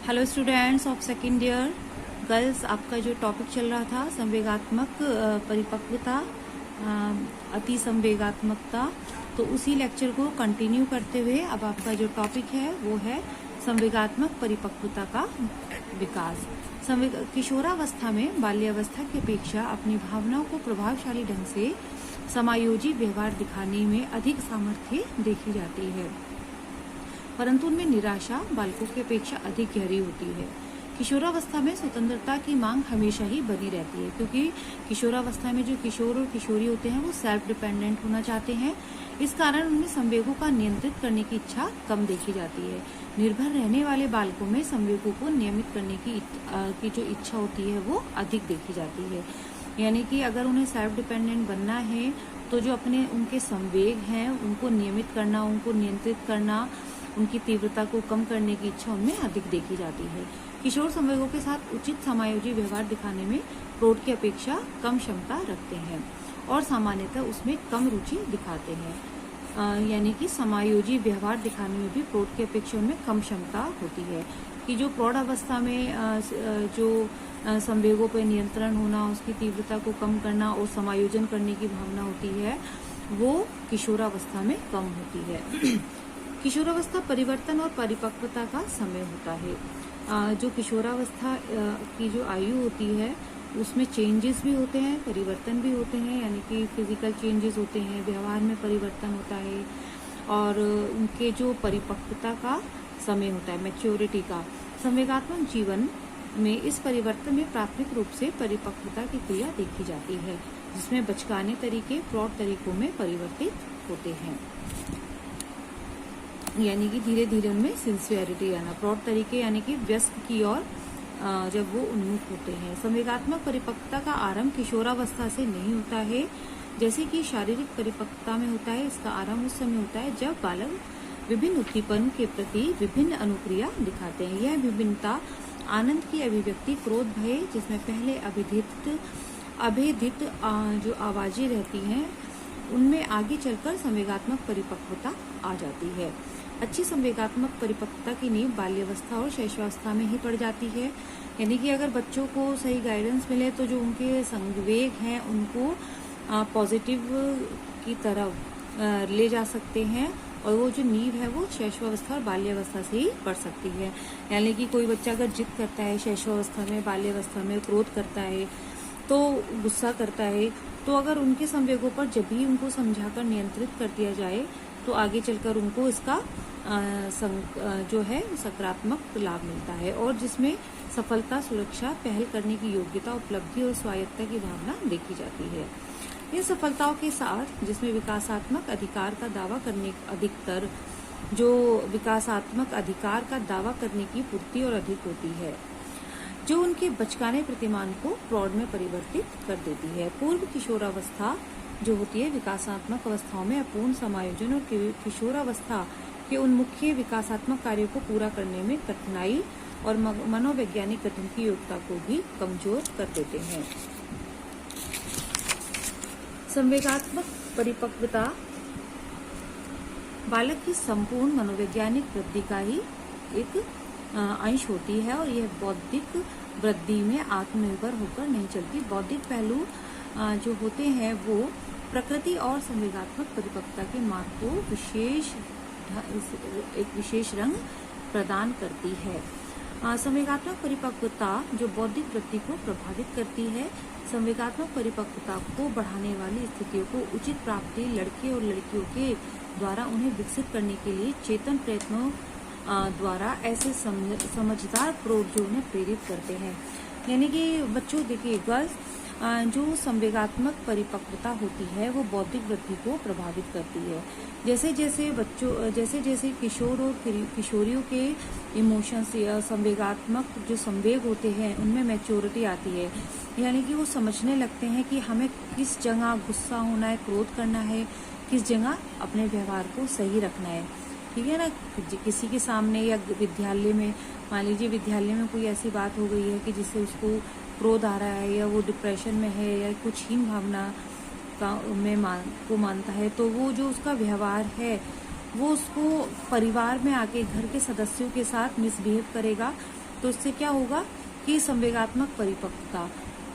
Hello students of second year girls, आपका जो topic चल रहा था संवेगात्मक परिपक्वता, अति संवेगात्मकता, तो उसी लेक्चर को कंटिन्यू करते हुए अब आपका जो टॉपिक है वो है संवेगात्मक परिपक्वता का विकास। किशोरावस्था में बाल्यावस्था की अपेक्षा अपनी भावनाओं को प्रभावशाली ढंग से समायोजी व्यवहार दिखाने में अधिक सामर्थ्य देखी जाती है, परंतु उनमें निराशा बालकों की अपेक्षा अधिक गहरी होती है। किशोरावस्था में स्वतंत्रता की मांग हमेशा ही बनी रहती है, क्योंकि किशोरावस्था में जो किशोर और किशोरी होते हैं वो सेल्फ डिपेंडेंट होना चाहते हैं। इस कारण उनमें संवेगों का नियंत्रित करने की इच्छा कम देखी जाती है। निर्भर रहने वाले बालकों में संवेगों को नियमित करने की जो इच्छा होती है वो अधिक देखी जाती है। यानी कि अगर उन्हें सेल्फ डिपेंडेंट बनना है तो जो अपने उनके संवेग हैं उनको नियमित करना, उनको नियंत्रित करना, उनकी तीव्रता को कम करने की इच्छा उनमें अधिक देखी जाती है। किशोर संवेगों के साथ उचित समायोजी व्यवहार दिखाने में प्रौढ़ की अपेक्षा कम क्षमता रखते हैं और सामान्यतः उसमें कम रुचि दिखाते हैं। यानी कि समायोजी व्यवहार दिखाने में भी प्रौढ़ की अपेक्षा उनमें कम क्षमता होती है। कि जो प्रौढ़ अवस्था में जो संवेगों पर नियंत्रण होना, उसकी तीव्रता को कम करना और समायोजन करने की भावना होती है वो किशोरावस्था में कम होती है। किशोरावस्था परिवर्तन और परिपक्वता का समय होता है। जो किशोरावस्था की जो आयु होती है उसमें चेंजेस भी होते हैं, परिवर्तन भी होते हैं, यानी कि फिजिकल चेंजेस होते हैं, व्यवहार में परिवर्तन होता है और उनके जो परिपक्वता का समय होता है, मैच्योरिटी का। संवेगात्मक जीवन में इस परिवर्तन में प्राथमिक रूप से परिपक्वता की क्रिया देखी जाती है, जिसमें बचकाने तरीके प्रौढ़ तरीकों में परिवर्तित होते हैं। यानी कि धीरे धीरे उनमें सिंसियरिटी आना, प्रौढ़ तरीके यानी कि व्यस्क की ओर जब वो उन्मुख होते हैं। संवेगात्मक परिपक्वता का आरंभ किशोरावस्था से नहीं होता है, जैसे कि शारीरिक परिपक्वता में होता है। इसका आरंभ उस समय होता है जब बालक विभिन्न उद्दीपन के प्रति विभिन्न अनुक्रिया दिखाते हैं। यह विभिन्नता आनंद की अभिव्यक्ति, क्रोध, भय, जिसमें पहले अभेदित जो आवाजें रहती हैं उनमें आगे चलकर संवेगात्मक परिपक्वता आ जाती है। अच्छी संवेगात्मक परिपक्वता की नींव बाल्यावस्था और शैशवावस्था में ही पड़ जाती है। यानी कि अगर बच्चों को सही गाइडेंस मिले तो जो उनके संवेग हैं उनको पॉजिटिव की तरफ ले जा सकते हैं और वो जो नींव है वो शैशवावस्था और बाल्यावस्था से ही पड़ सकती है। यानी कि कोई बच्चा अगर जिद करता है शैशवावस्था में, बाल्यावस्था में क्रोध करता है, तो गुस्सा करता है, तो अगर उनके संवेगों पर जब भी उनको समझाकर नियंत्रित कर दिया जाए तो आगे चलकर उनको इसका जो है सकारात्मक लाभ मिलता है और जिसमें सफलता, सुरक्षा, पहल करने की योग्यता, उपलब्धि और स्वायत्तता की भावना देखी जाती है। इन सफलताओं के साथ जिसमें विकासात्मक अधिकार का दावा करने अधिकतर जो विकासात्मक अधिकार का दावा करने की पूर्ति और अधिक होती है, जो उनके बचकाने प्रतिमान को प्रौढ़ में परिवर्तित कर देती है। पूर्व किशोरावस्था जो होती है विकासात्मक अवस्थाओं में अपूर्ण समायोजन और किशोरावस्था के उन मुख्य विकासात्मक कार्यों को पूरा करने में कठिनाई और मनोवैज्ञानिक गठन की योग्यता को भी कमजोर कर देते हैं। संवेगात्मक परिपक्वता बालक की संपूर्ण मनोवैज्ञानिक वृद्धि का ही एक अंश होती है और यह बौद्धिक वृद्धि में आत्मनिर्भर होकर नहीं चलती। बौद्धिक पहलू जो होते हैं वो प्रकृति और संवेगात्मक परिपक्वता के मार्ग को एक विशेष रंग प्रदान करती है। संवेगात्मक परिपक्वता जो बौद्धिक वृद्धि को प्रभावित करती है। संवेगात्मक परिपक्वता को बढ़ाने वाली स्थितियों को उचित प्राप्ति लड़के और लड़कियों के द्वारा उन्हें विकसित करने के लिए चेतन प्रयत्नों द्वारा ऐसे समझदार प्रौढ़ जो उन्हें प्रेरित करते हैं। यानी कि बच्चों देखिए गर्ल्स, जो संवेगात्मक परिपक्वता होती है वो बौद्धिक वृद्धि को प्रभावित करती है। जैसे जैसे किशोर और किशोरियों के इमोशंस या संवेगात्मक जो संवेग होते हैं उनमें मैच्योरिटी आती है। यानी कि वो समझने लगते हैं कि हमें किस जगह गुस्सा होना है, क्रोध करना है, किस जगह अपने व्यवहार को सही रखना है। ठीक है ना। किसी के सामने या विद्यालय में, मान लीजिए विद्यालय में कोई ऐसी बात हो गई है कि जिससे उसको क्रोध आ रहा है या वो डिप्रेशन में है या कुछ हीन भावना को मानता है, तो वो जो उसका व्यवहार है वो उसको परिवार में आके घर के सदस्यों के साथ मिसबिहेव करेगा तो इससे क्या होगा कि संवेगात्मक परिपक्वता,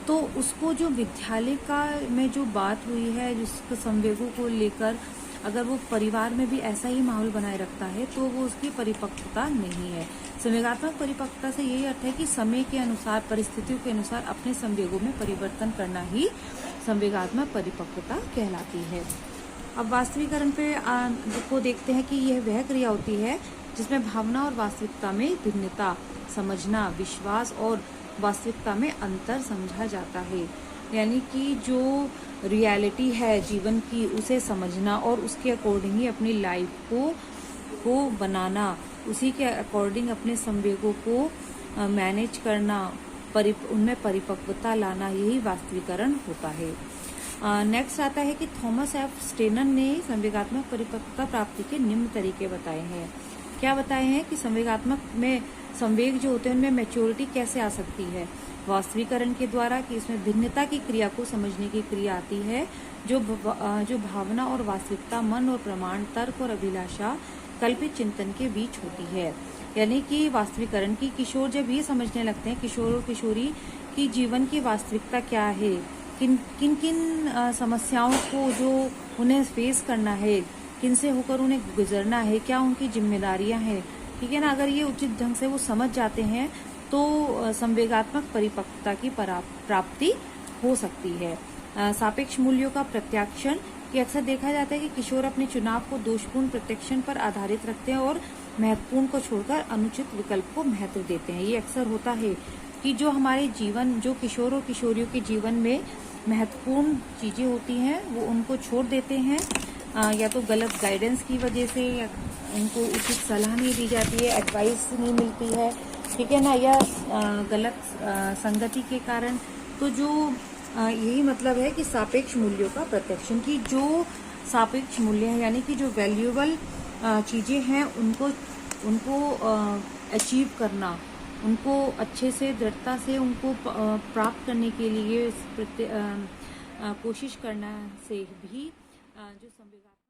तो उसको जो विद्यालय का में जो बात हुई है जिसको संवेगों को लेकर, अगर वो परिवार में भी ऐसा ही माहौल बनाए रखता है तो वो उसकी परिपक्वता नहीं है। संवेगात्मक परिपक्वता से यही अर्थ है कि समय के अनुसार, परिस्थितियों के अनुसार अपने संवेगों में परिवर्तन करना ही संवेगात्मक परिपक्वता कहलाती है। अब वास्तविकरण पे को देखते हैं कि यह वह क्रिया होती है जिसमें भावना और वास्तविकता में भिन्नता समझना, विश्वास और वास्तविकता में अंतर समझा जाता है। यानी कि जो रियलिटी है जीवन की उसे समझना और उसके अकॉर्डिंग ही अपनी लाइफ को बनाना, उसी के अकॉर्डिंग अपने संवेगों को मैनेज करना, उनमें परिपक्वता लाना, यही वास्तविकरण होता है। नेक्स्ट आता है कि थॉमस एफ स्टेनर ने संवेगात्मक परिपक्वता प्राप्ति के निम्न तरीके बताए हैं। क्या बताए हैं कि संवेगात्मक में संवेग जो होते हैं उनमें मैच्योरिटी कैसे आ सकती है? वास्तविकरण के द्वारा, कि इसमें भिन्नता की क्रिया को समझने की क्रिया आती है, जो भावना और वास्तविकता, मन और प्रमाण, तर्क और अभिलाषा, कल्पित चिंतन के बीच होती है। यानी कि वास्तविकरण की किशोर जब ये समझने लगते हैं, किशोर और किशोरी की जीवन की वास्तविकता क्या है, किन किन समस्याओं को जो उन्हें फेस करना है, किन से होकर उन्हें गुजरना है, क्या उनकी जिम्मेदारियां हैं, ठीक है ना। अगर ये उचित ढंग से वो समझ जाते हैं तो संवेगात्मक परिपक्वता की प्राप्ति हो सकती है। सापेक्ष मूल्यों का प्रत्याक्षण, कि अक्सर देखा जाता है कि किशोर अपने चुनाव को दोषपूर्ण प्रत्याक्षण पर आधारित रखते हैं और महत्वपूर्ण को छोड़कर अनुचित विकल्प को महत्व देते हैं। ये अक्सर होता है कि जो हमारे जीवन, जो किशोर और किशोरियों के जीवन में महत्वपूर्ण चीजें होती हैं वो उनको छोड़ देते हैं, या तो गलत गाइडेंस की वजह से, या उनको उचित सलाह नहीं दी जाती है, एडवाइस नहीं मिलती है, ठीक है ना, या गलत संगति के कारण। तो जो यही मतलब है कि सापेक्ष मूल्यों का प्रत्याक्षण, की जो सापेक्ष मूल्य है यानी कि जो वैल्यूएबल चीजें हैं उनको अचीव करना, उनको अच्छे से दृढ़ता से उनको प्राप्त करने के लिए कोशिश करना से भी जो संवेग